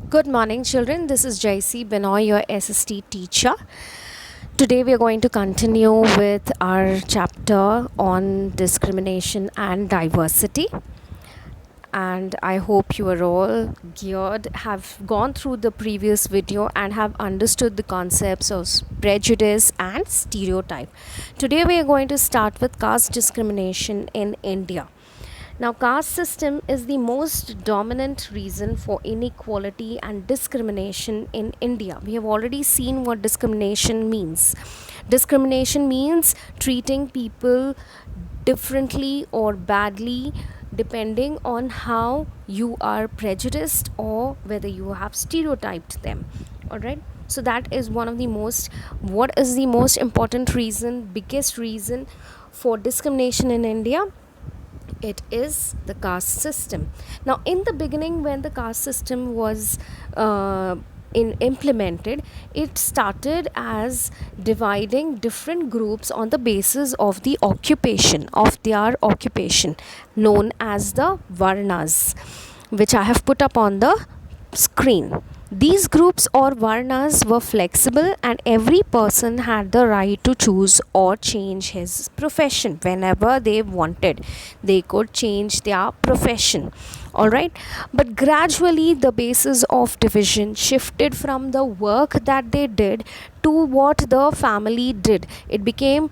Good morning, children. This is Jaisi Benoy, your SST teacher. Today, we are going to continue with our chapter on discrimination and diversity. And I hope you are all geared, have gone through the previous video, and have understood the concepts of prejudice and stereotype. Today, we are going to start with caste discrimination in India. Now, caste system is the most dominant reason for inequality and discrimination in India. We have already seen what discrimination means. Discrimination means treating people differently or badly depending on how you are prejudiced or whether you have stereotyped them. All right. So that is what is the most important reason, biggest reason for discrimination in India? It is the caste system. Now, in the beginning, when the caste system was implemented, it started as dividing different groups on the basis of the occupation of their occupation, known as the varnas, which I have put up on the screen. These groups or varnas were flexible, and every person had the right to choose or change his profession whenever they wanted. They could change their profession. Alright, but gradually the basis of division shifted from the work that they did to what the family did. It became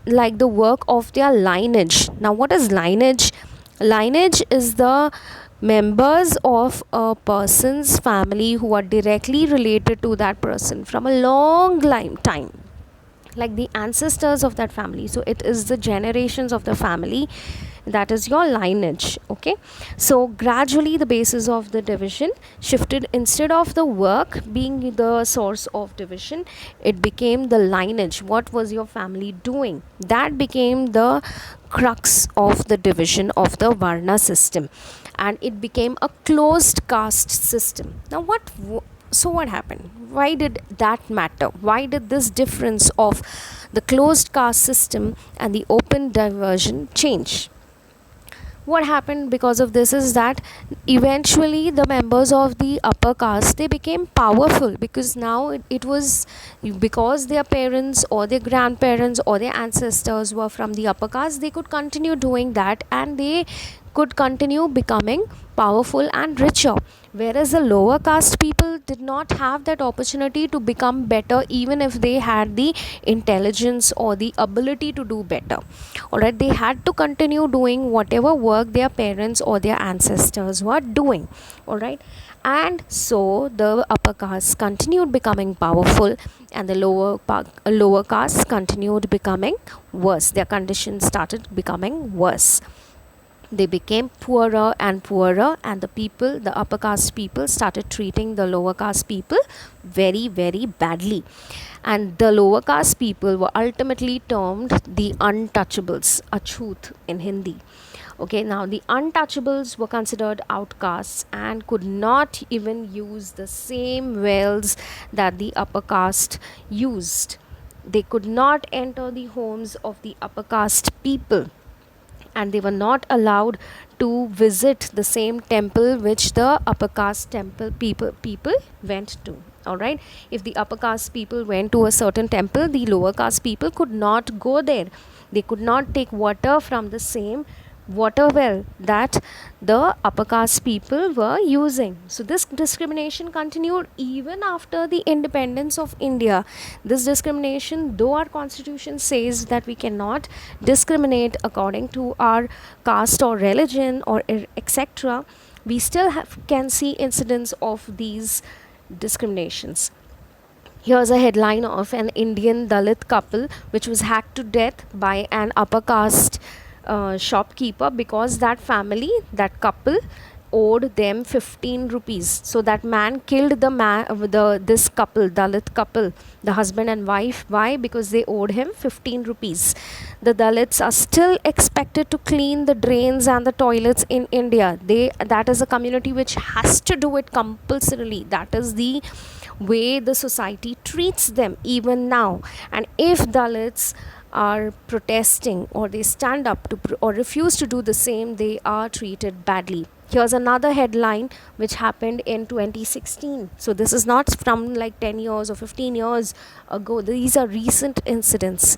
like the work of their lineage. Now, what is lineage? Lineage is the members of a person's family who are directly related to that person from a long time, like the ancestors of that family. So it is the generations of the family, that is your lineage. Okay, so gradually the basis of the division shifted. Instead of the work being the source of division, it became the lineage. What was your family doing? That became the crux of the division of the varna system, and it became a closed caste system. Now, what happened? Why did that matter? Why did this difference of the closed caste system and the open diversion change? What happened because of this is that eventually the members of the upper caste, they became powerful, because now it was because their parents or their grandparents or their ancestors were from the upper caste, they could continue doing that, and they could continue becoming powerful and richer, whereas the lower caste people did not have that opportunity to become better, even if they had the intelligence or the ability to do better. Alright, they had to continue doing whatever work their parents or their ancestors were doing. Alright, and so the upper caste continued becoming powerful, and the lower caste continued becoming worse. Their conditions started becoming worse. They became poorer and poorer, and the upper caste people, started treating the lower caste people very, very badly. And the lower caste people were ultimately termed the untouchables, achut in Hindi. Okay, now the untouchables were considered outcasts and could not even use the same wells that the upper caste used. They could not enter the homes of the upper caste people, and they were not allowed to visit the same temple which the upper caste temple people went to. All right, if the upper caste people went to a certain temple, the lower caste people could not go there. They could not take water from the same water well that the upper caste people were using. So this discrimination continued even after the independence of India. This discrimination, though our constitution says that we cannot discriminate according to our caste or religion or etc., we still can see incidents of these discriminations. Here's a headline of an Indian Dalit couple which was hacked to death by an upper caste shopkeeper, because that couple owed them 15 rupees. So that man killed this couple, Dalit couple, the husband and wife. Why? Because they owed him 15 rupees. The Dalits are still expected to clean the drains and the toilets in India. That is a community which has to do it compulsorily. That is the way the society treats them even now. And if Dalits are protesting or they stand up to or refuse to do the same, they are treated badly. Here's another headline which happened in 2016. So this is not from like 10 years or 15 years ago. These are recent incidents.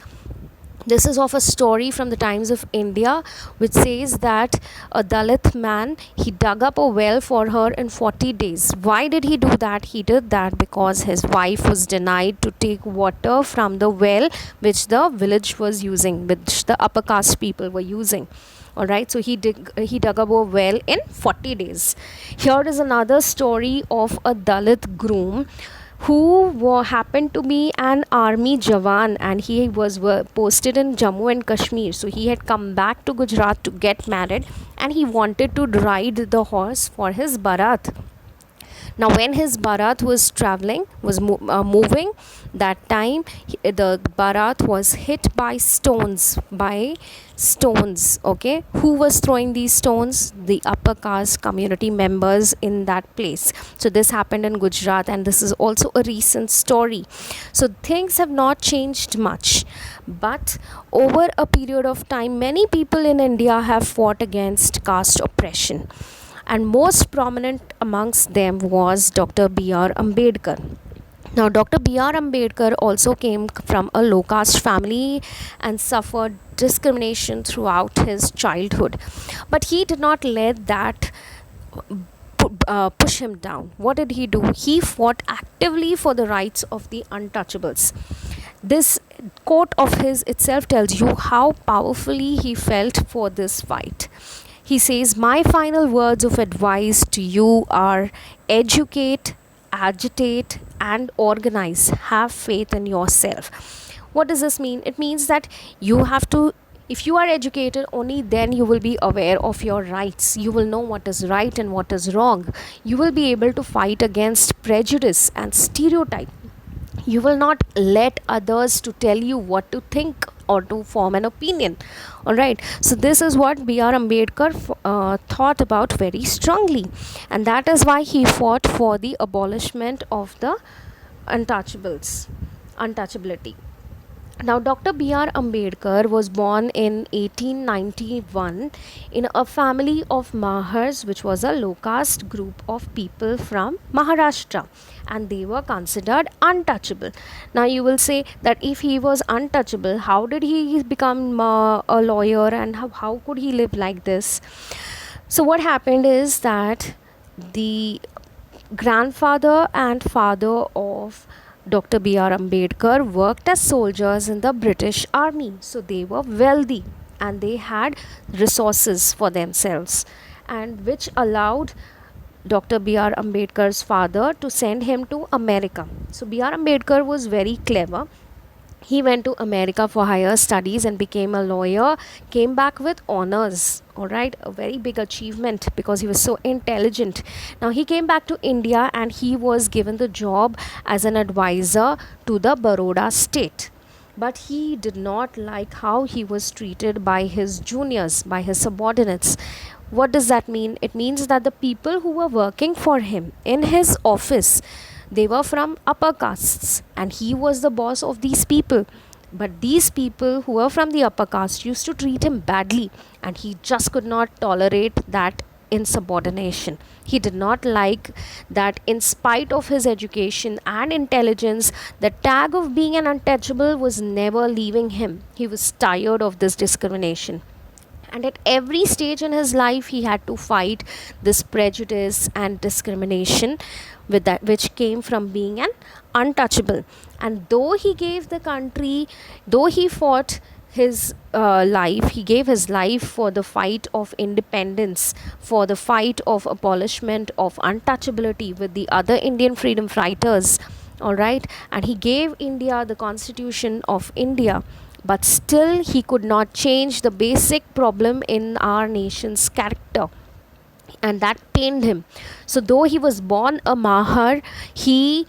This is of a story from the Times of India, which says that a Dalit man, he dug up a well for her in 40 days. Why did he do that? He did that because his wife was denied to take water from the well which the village was using, which the upper caste people were using. All right, so he dug up a well in 40 days. Here is another story of a Dalit groom who happened to be an army jawan, and he was posted in Jammu and Kashmir. So he had come back to Gujarat to get married, and he wanted to ride the horse for his barat. Now when his barat was traveling, was moving, that time the barat was hit by stones. Okay, who was throwing these stones? The upper caste community members in that place. So this happened in Gujarat, and this is also a recent story. So things have not changed much, but over a period of time, many people in India have fought against caste oppression, and most prominent amongst them was Dr. B.R. Ambedkar. Now, Dr. B.R. Ambedkar also came from a low caste family and suffered discrimination throughout his childhood. But he did not let that push him down. What did he do? He fought actively for the rights of the untouchables. This quote of his itself tells you how powerfully he felt for this fight. He says, "My final words of advice to you are educate, agitate, and organize. Have faith in yourself." What does this mean? It means that you have to, if you are educated, only then you will be aware of your rights. You will know what is right and what is wrong. You will be able to fight against prejudice and stereotype. You will not let others to tell you what to think or to form an opinion. All right, so this is what B.R. Ambedkar thought about very strongly, and that is why he fought for the abolishment of the untouchability. Now, Dr. B.R. Ambedkar was born in 1891 in a family of Mahars, which was a low caste group of people from Maharashtra, and they were considered untouchable. Now, you will say that if he was untouchable, how did he become a lawyer, and how could he live like this? So, what happened is that the grandfather and father of Dr. B.R. Ambedkar worked as soldiers in the British Army. So they were wealthy and they had resources for themselves, and which allowed Dr. B.R. Ambedkar's father to send him to America. So B.R. Ambedkar was very clever. He went to America for higher studies and became a lawyer, came back with honors. All right, a very big achievement because he was so intelligent. Now he came back to India and he was given the job as an advisor to the Baroda state. But he did not like how he was treated by his juniors, by his subordinates. What does that mean? It means that the people who were working for him in his office, they were from upper castes, and he was the boss of these people. But these people who were from the upper caste used to treat him badly, and he just could not tolerate that insubordination. He did not like that, in spite of his education and intelligence, the tag of being an untouchable was never leaving him. He was tired of this discrimination. And at every stage in his life, he had to fight this prejudice and discrimination with that, which came from being an untouchable. And though he gave the country, though he fought his life, he gave his life for the fight of independence, for the fight of abolishment of untouchability with the other Indian freedom fighters. All right, and he gave India the Constitution of India. But still, he could not change the basic problem in our nation's character, and that pained him. So, though he was born a Mahar, he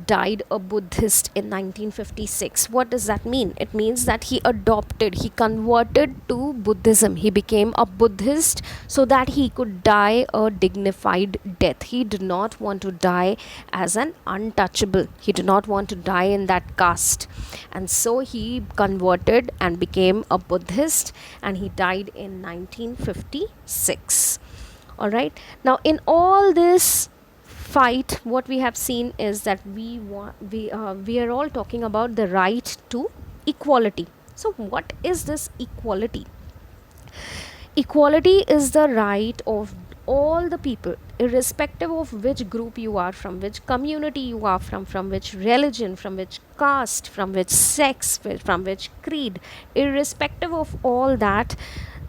died a Buddhist in 1956. What does that mean? It means that he converted to Buddhism. He became a Buddhist so that he could die a dignified death. He did not want to die as an untouchable. He did not want to die in that caste. And so he converted and became a Buddhist, and he died in 1956. All right. Now, in all this fight, what we have seen is that we are all talking about the right to equality. So, what is this equality? Equality is the right of all the people, irrespective of which group you are from, which community you are from which religion, from which caste, from which sex, from which creed, irrespective of all that,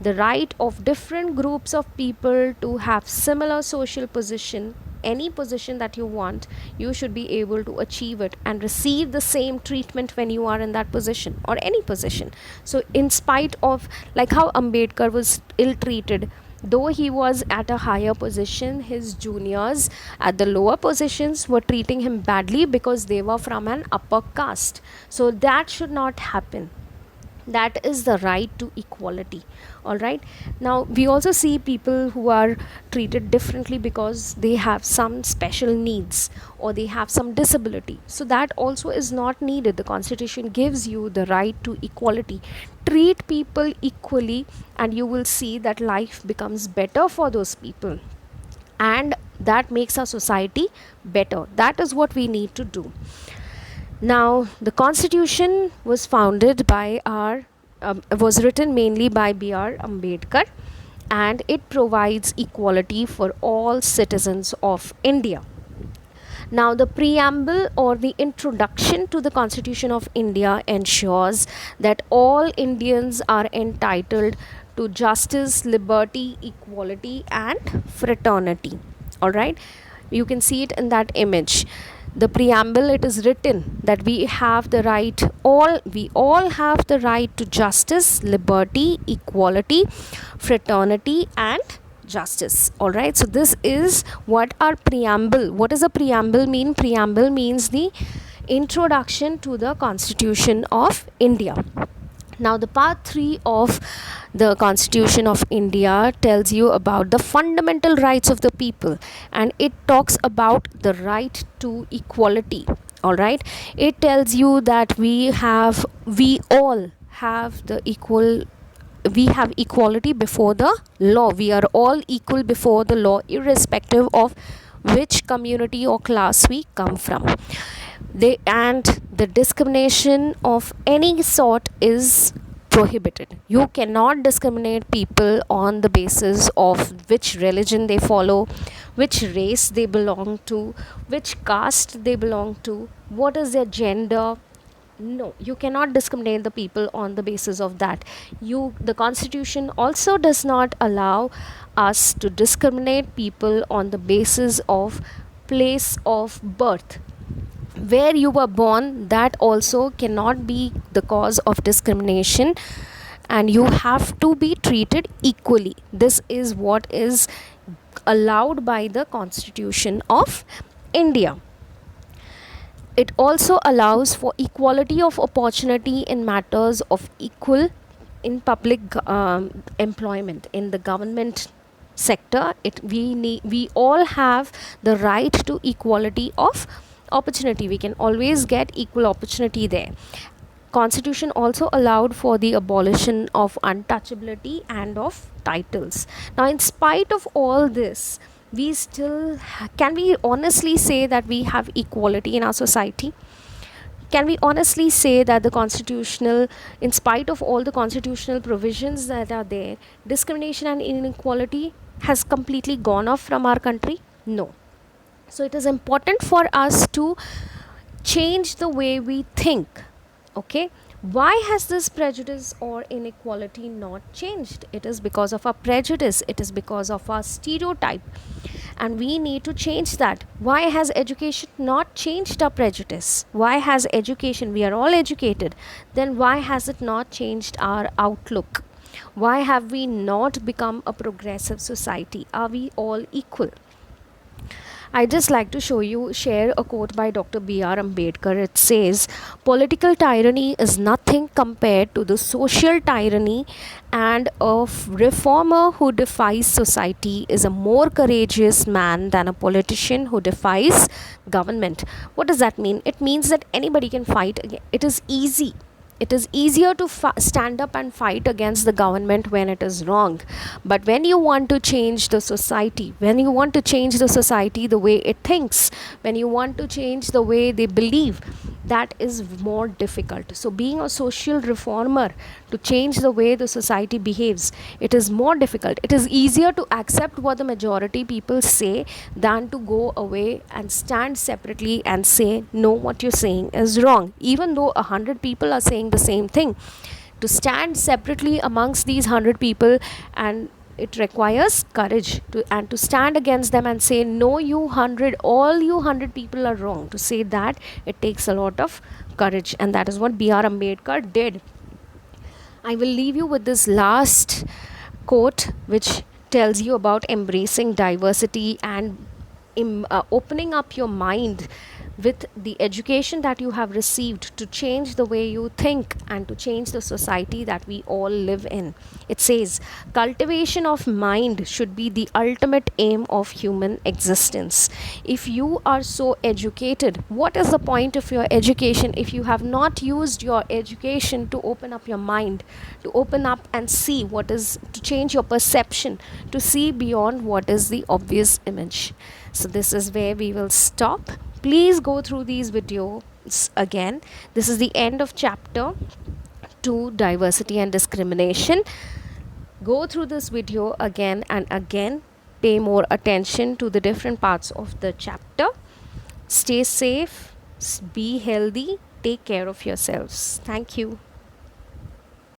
the right of different groups of people to have similar social position, any position that you want, you should be able to achieve it and receive the same treatment when you are in that position or any position. So in spite of, like how Ambedkar was ill treated, though he was at a higher position, his juniors at the lower positions were treating him badly because they were from an upper caste. So that should not happen. That is the right to equality. All right. Now we also see people who are treated differently because they have some special needs or they have some disability, so that also is not needed. The constitution gives you the right to equality. Treat people equally and you will see that life becomes better for those people, and that makes our society better. That is what we need to do. Now, the Constitution was founded by was written mainly by B.R. Ambedkar, and it provides equality for all citizens of India. Now, the preamble or the introduction to the Constitution of India ensures that all Indians are entitled to justice, liberty, equality, and fraternity. All right, you can see it in that image. The preamble, it is written that we all have the right to justice, liberty, equality, fraternity, and justice. All right, so this is what our preamble. What does a preamble mean? Preamble means the introduction to the Constitution of India. Now, the part 3 of the Constitution of India tells you about the fundamental rights of the people, and it talks about the right to equality. All right, it tells you that we all have the equal, we have equality before the law. We are all equal before the law, irrespective of which community or class we come from. And the discrimination of any sort is prohibited. You cannot discriminate people on the basis of which religion they follow, which race they belong to, which caste they belong to, what is their gender. No, you cannot discriminate the people on the basis of that. The Constitution also does not allow us to discriminate people on the basis of place of birth. Where you were born, that also cannot be the cause of discrimination, and you have to be treated equally. This is what is allowed by the Constitution of India. It also allows for equality of opportunity in matters of equal in public employment in the government sector. We all have the right to equality of opportunity. We can always get equal opportunity there. Constitution also allowed for the abolition of untouchability and of titles. Now, in spite of all this, we still can we honestly say that we have equality in our society? Can we honestly say that the constitutional, in spite of all the constitutional provisions that are there, discrimination and inequality has completely gone off from our country? No. So it is important for us to change the way we think. Okay, why has this prejudice or inequality not changed? It is because of our prejudice, it is because of our stereotype, and we need to change that. Why has education not changed our prejudice? Why has education, we are all educated, then why has it not changed our outlook? Why have we not become a progressive society? Are we all equal? I just like to share a quote by Dr. B.R. Ambedkar. It says, political tyranny is nothing compared to the social tyranny, and a reformer who defies society is a more courageous man than a politician who defies government. What does that mean? It means that anybody can fight again. It is easy. It is easier to stand up and fight against the government when it is wrong. But when you want to change the society, when you want to change the society the way it thinks, when you want to change the way they believe, that is more difficult. So being a social reformer, to change the way the society behaves, it is more difficult. It is easier to accept what the majority people say than to go away and stand separately and say, no, what you're saying is wrong, even though 100 people are saying the same thing. To stand separately amongst these 100 people, and it requires courage to stand against them and say, no, you 100, all you 100 people are wrong. To say that, it takes a lot of courage, and that is what B.R. Ambedkar did. I will leave you with this last quote, which tells you about embracing diversity and opening up your mind with the education that you have received to change the way you think and to change the society that we all live in. It says, cultivation of mind should be the ultimate aim of human existence. If you are so educated, what is the point of your education if you have not used your education to open up your mind, to open up and see what is, to change your perception, to see beyond what is the obvious image? So this is where we will stop. Please go through these videos again. This is the end of chapter 2, diversity and discrimination. Go through this video again and again. Pay more attention to the different parts of the chapter. Stay safe, be healthy, take care of yourselves. Thank you.